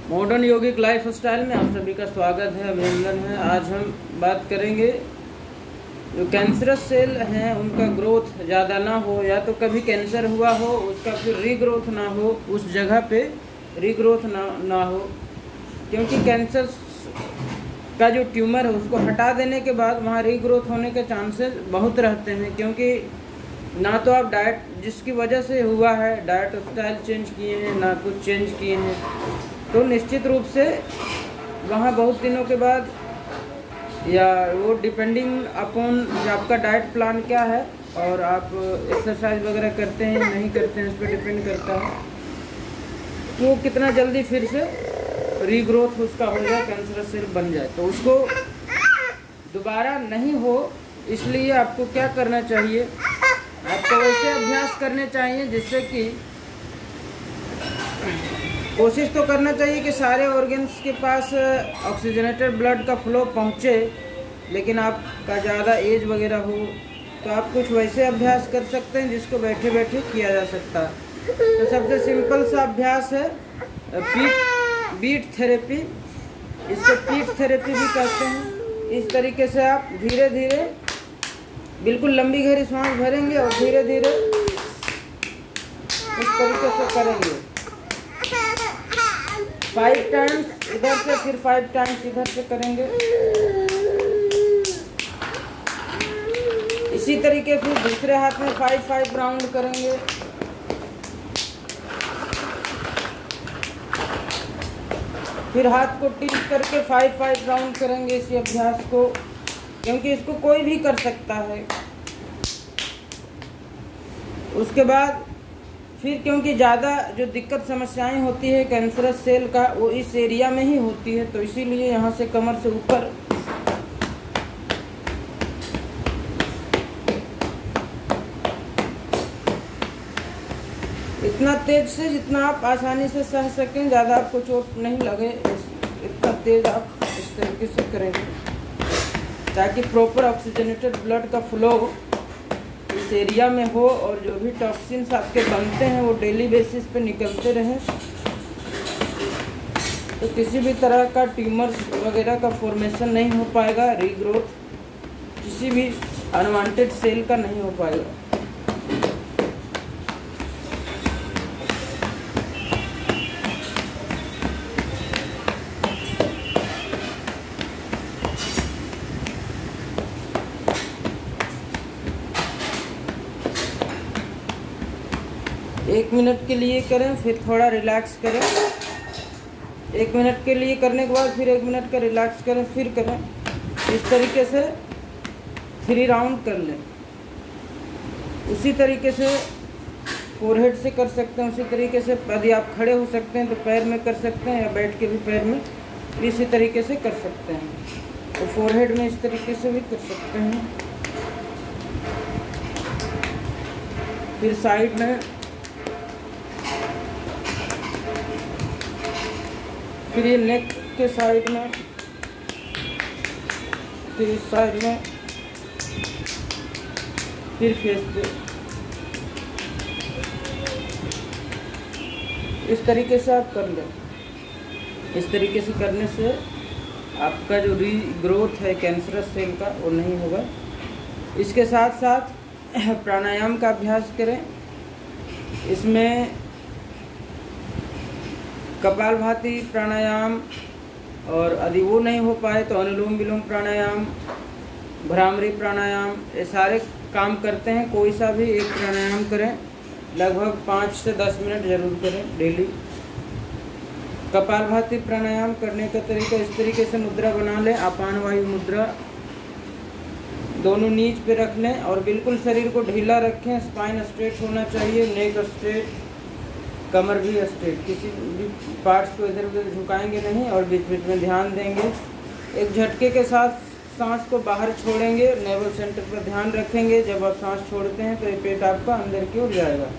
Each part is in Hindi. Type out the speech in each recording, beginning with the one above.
मॉडर्न योगिक लाइफ स्टाइल में आप सभी का स्वागत है, अभिनंदन है। आज हम बात करेंगे जो कैंसरस सेल हैं उनका ग्रोथ ज़्यादा ना हो, या तो कभी कैंसर हुआ हो उसका फिर रीग्रोथ ना हो, उस जगह पे रीग्रोथ ना हो। क्योंकि कैंसर का जो ट्यूमर है उसको हटा देने के बाद वहाँ रीग्रोथ होने के चांसेस बहुत रहते हैं। क्योंकि ना तो आप डाइट जिसकी वजह से हुआ है डाइट स्टाइल चेंज किए हैं, ना कुछ चेंज किए हैं, तो निश्चित रूप से वहाँ बहुत दिनों के बाद, या वो डिपेंडिंग अपॉन आपका डाइट प्लान क्या है और आप एक्सरसाइज वगैरह करते हैं नहीं करते हैं, इस पर डिपेंड करता है कि वो कितना जल्दी फिर से रीग्रोथ उसका हो जाए, कैंसरस सेल बन जाए। तो उसको दोबारा नहीं हो, इसलिए आपको क्या करना चाहिए, आपको वैसे अभ्यास करने चाहिए जिससे कि कोशिश तो करना चाहिए कि सारे ऑर्गन्स के पास ऑक्सीजनेटेड ब्लड का फ्लो पहुँचे। लेकिन आपका ज़्यादा एज वगैरह हो तो आप कुछ वैसे अभ्यास कर सकते हैं जिसको बैठे बैठे किया जा सकता है। तो सबसे सिंपल सा अभ्यास है बीट थेरेपी। इसको पीट थेरेपी भी कहते हैं। इस तरीके से आप धीरे धीरे बिल्कुल लंबी गहरी सांस भरेंगे और धीरे धीरे इस तरीके से करेंगे 5 टाइम्स इधर से, फिर 5 टाइम्स इधर से करेंगे। इसी तरीके से दूसरे हाथ में 5 राउंड करेंगे। फिर हाथ को टिल्ट करके 5 राउंड करेंगे इसी अभ्यास को, क्योंकि इसको कोई भी कर सकता है। उसके बाद फिर क्योंकि ज़्यादा जो दिक्कत समस्याएं होती है कैंसरस सेल का वो इस एरिया में ही होती है, तो इसीलिए यहाँ से कमर से ऊपर इतना तेज से जितना आप आसानी से सह सकें, ज़्यादा आपको चोट नहीं लगे, इतना तेज आप इस तरीके से करेंगे ताकि प्रॉपर ऑक्सीजनेटेड ब्लड का फ्लो इस एरिया में हो और जो भी टॉक्सिन्स आपके बनते हैं वो डेली बेसिस पे निकलते रहें। तो किसी भी तरह का ट्यूमर्स वगैरह का फॉर्मेशन नहीं हो पाएगा, रीग्रोथ किसी भी अनवांटेड सेल का नहीं हो पाएगा। एक मिनट के लिए करें, फिर थोड़ा रिलैक्स करें। 1 मिनट के लिए करने के बाद फिर 1 मिनट का रिलैक्स करें, फिर करें। इस तरीके से 3 राउंड कर लें। उसी तरीके से फोरहेड से कर सकते हैं। उसी तरीके से यदि आप खड़े हो सकते हैं तो पैर में कर सकते हैं, या बैठ के भी पैर में इसी तरीके से कर सकते हैं। तो फोरहेड में इस तरीके से भी कर सकते हैं। फिर साइड में, फिर ये नेक के साइड में, फिर इस साइड में, फिर फेस पे। इस तरीके से आप कर लें। इस तरीके से करने से आपका जो रीग्रोथ है कैंसरस सेल का वो नहीं होगा। इसके साथ साथ प्राणायाम का अभ्यास करें। इसमें कपालभाति प्राणायाम, और यदि वो नहीं हो पाए तो अनुलोम विलोम प्राणायाम, भ्रामरी प्राणायाम, ये सारे काम करते हैं। कोई सा भी एक प्राणायाम करें, लगभग 5 से 10 मिनट जरूर करें डेली। कपालभाति प्राणायाम करने का तरीका इस तरीके से मुद्रा बना लें, आपान वायु मुद्रा। दोनों नीच पे रख लें और बिल्कुल शरीर को ढीला रखें। स्पाइन स्ट्रेट होना चाहिए, नेक स्ट्रेट, कमर भी स्ट्रेट, किसी भी पार्ट्स को इधर उधर झुकाएंगे नहीं और बीच बीच में ध्यान देंगे। एक झटके के साथ सांस को बाहर छोड़ेंगे, नेवल सेंटर पर ध्यान रखेंगे। जब आप सांस छोड़ते हैं तो ये पेट आपका अंदर की ओर जाएगा।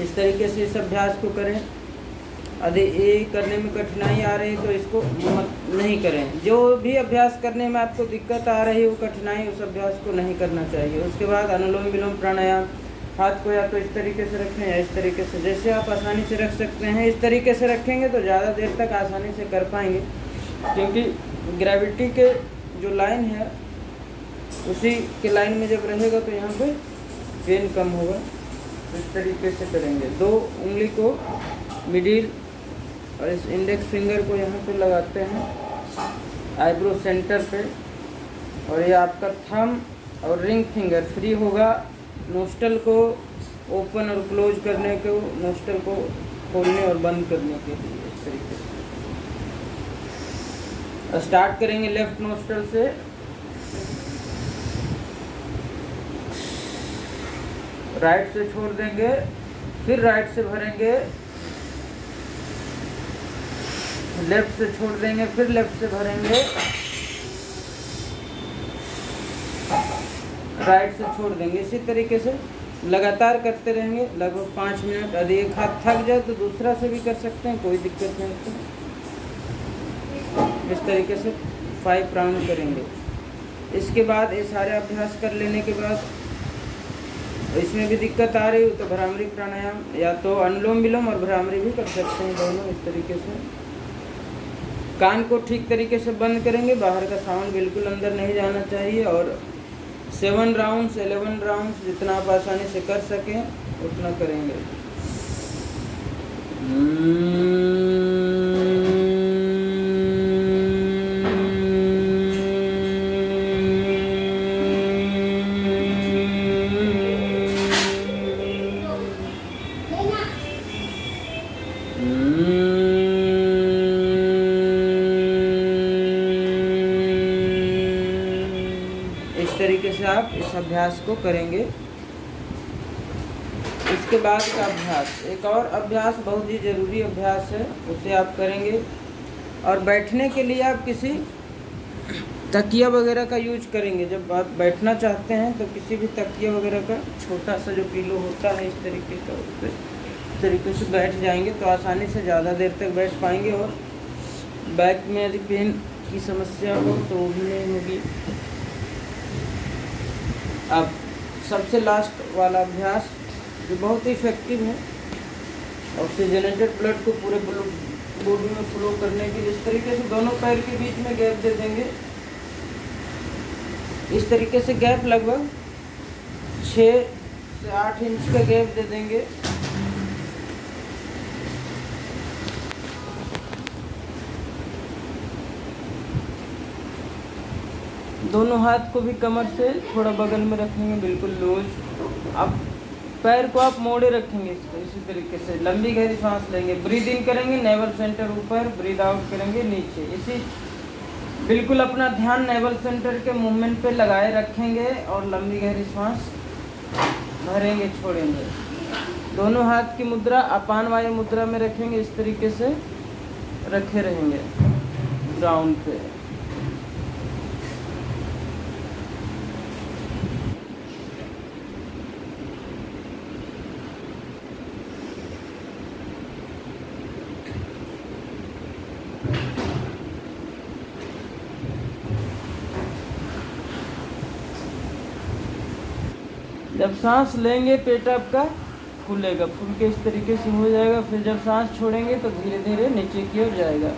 इस तरीके से इस अभ्यास को करें। यदि ये करने में कठिनाई आ रही तो इसको मत नहीं करें। जो भी अभ्यास करने में आपको दिक्कत आ रही हो, कठिनाई, उस अभ्यास को नहीं करना चाहिए। उसके बाद अनुलोम विलोम प्राणायाम, हाथ को या तो इस तरीके से रखें या इस तरीके से, जैसे आप आसानी से रख सकते हैं। इस तरीके से रखेंगे तो ज़्यादा देर तक आसानी से कर पाएंगे, क्योंकि ग्रेविटी के जो लाइन है उसी के लाइन में जब रहेगा तो यहाँ पे पेन कम होगा। इस तरीके से करेंगे। 2 उंगली को मिडिल और इस इंडेक्स फिंगर को यहाँ पे लगाते हैं आईब्रो सेंटर पे, और ये आपका थंब और रिंग फिंगर फ्री होगा नोस्टल को ओपन और क्लोज करने को, नोस्टल को खोलने और बंद करने के लिए। इस तरीके से स्टार्ट करेंगे लेफ्ट नोस्टल से। राइट से छोड़ देंगे, फिर राइट से भरेंगे, लेफ्ट से छोड़ देंगे, फिर लेफ्ट से भरेंगे, राइट से छोड़ देंगे। इसी तरीके से लगातार करते रहेंगे लगभग 5 मिनट। यदि एक हाथ थक जाए तो दूसरा से भी कर सकते हैं, कोई दिक्कत नहीं होती। इस तरीके से 5 राउंड करेंगे। इसके बाद ये सारे अभ्यास कर लेने के बाद इसमें भी दिक्कत आ रही हो तो भ्रामरी प्राणायाम या तो अनुलोम विलोम और भ्रामरी भी कर सकते हैं, दोनों। इस तरीके से कान को ठीक तरीके से बंद करेंगे, बाहर का साउंड बिल्कुल अंदर नहीं जाना चाहिए। और 7 राउंड्स 11 राउंड्स जितना आप आसानी से कर सकें उतना करेंगे। इस तरीके से आप इस अभ्यास को करेंगे। इसके बाद का अभ्यास, एक और अभ्यास बहुत ही ज़रूरी अभ्यास है, उसे आप करेंगे। और बैठने के लिए आप किसी तकिया वगैरह का यूज करेंगे। जब आप बैठना चाहते हैं तो किसी भी तकिया वगैरह का छोटा सा जो पिलो होता है इस तरीके का, उस पर इस तरीके से बैठ जाएंगे तो आसानी से ज़्यादा देर तक बैठ पाएंगे। और बैक में यदि पेन की समस्या हो तो वो भी नहीं होगी। अब सबसे लास्ट वाला अभ्यास जो बहुत ही इफेक्टिव है, ऑक्सीजनेटेड ब्लड को पूरे बॉडी में फ्लो करने के लिए, इस तरीके से दोनों पैर के बीच में गैप दे देंगे। इस तरीके से गैप लगभग 6 से 8 इंच का गैप दे देंगे। दोनों हाथ को भी कमर से थोड़ा बगल में रखेंगे, बिल्कुल लूज। अब पैर को आप मोड़े रखेंगे इसी तरीके से। लंबी गहरी सांस लेंगे, ब्रीद इन करेंगे नेवल सेंटर ऊपर, ब्रीद आउट करेंगे नीचे। इसी बिल्कुल अपना ध्यान नेवल सेंटर के मूवमेंट पे लगाए रखेंगे और लंबी गहरी सांस भरेंगे, छोड़ेंगे। दोनों हाथ की मुद्रा अपान वायु मुद्रा में रखेंगे, इस तरीके से रखे रहेंगे ग्राउंड पे। जब सांस लेंगे पेट आपका फूलेगा, फूल के इस तरीके से हो जाएगा। फिर जब सांस छोड़ेंगे तो धीरे धीरे नीचे की ओर जाएगा।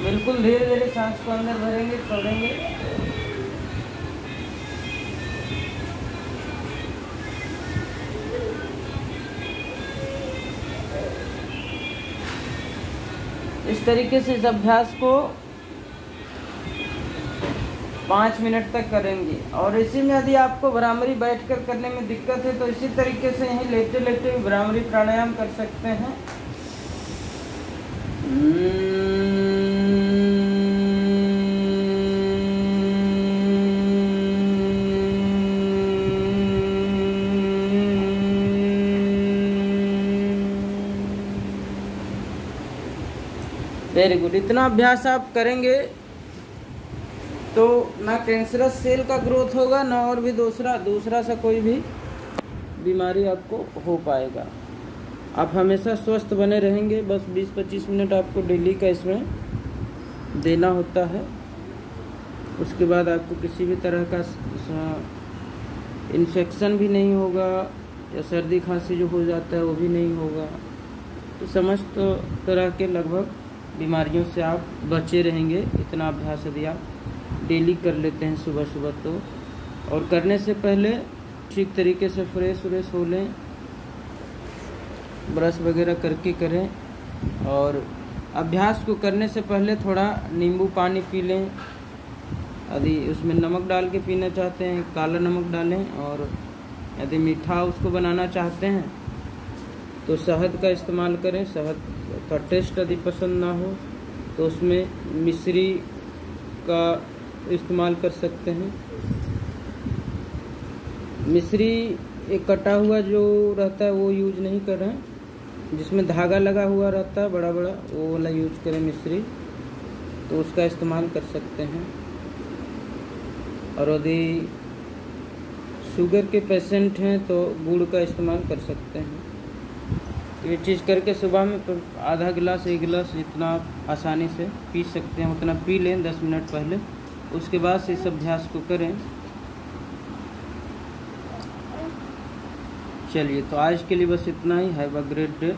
बिल्कुल धीरे धीरे सांस को अंदर भरेंगे, छोड़ेंगे। इस तरीके से इस अभ्यास को 5 मिनट तक करेंगे। और इसी में यदि आपको भ्रामरी बैठकर करने में दिक्कत है तो इसी तरीके से यहीं लेटे लेटे भ्रामरी प्राणायाम कर सकते हैं। Very good. इतना अभ्यास आप करेंगे तो ना कैंसरस सेल का ग्रोथ होगा, ना और भी दूसरा सा कोई भी बीमारी आपको हो पाएगा। आप हमेशा स्वस्थ बने रहेंगे। बस 20-25 मिनट आपको डेली का इसमें देना होता है। उसके बाद आपको किसी भी तरह का इन्फेक्शन भी नहीं होगा, या सर्दी खांसी जो हो जाता है वो भी नहीं होगा। तो समस्त तरह के लगभग बीमारियों से आप बचे रहेंगे। इतना अभ्यास यदि आप डेली कर लेते हैं सुबह सुबह तो। और करने से पहले ठीक तरीके से फ्रेश हो लें, ब्रश वगैरह करके करें। और अभ्यास को करने से पहले थोड़ा नींबू पानी पी लें। यदि उसमें नमक डाल के पीना चाहते हैं, काला नमक डालें। और यदि मीठा उसको बनाना चाहते हैं तो शहद का इस्तेमाल करें। शहद का टेस्ट यदि पसंद ना हो तो उसमें मिश्री का इस्तेमाल कर सकते हैं। मिश्री एक कटा हुआ जो रहता है वो यूज नहीं करें, जिसमें धागा लगा हुआ रहता है बड़ा बड़ा, वो वाला यूज करें मिश्री, तो उसका इस्तेमाल कर सकते हैं। और यदि शुगर के पेशेंट हैं तो गुड़ का इस्तेमाल कर सकते हैं। ये चीज़ करके सुबह में आधा गिलास 1 गिलास जितना आप आसानी से पी सकते हैं उतना पी लें 10 मिनट पहले। उसके बाद से इस अभ्यास को करें। चलिए, तो आज के लिए बस इतना ही। Have a great day.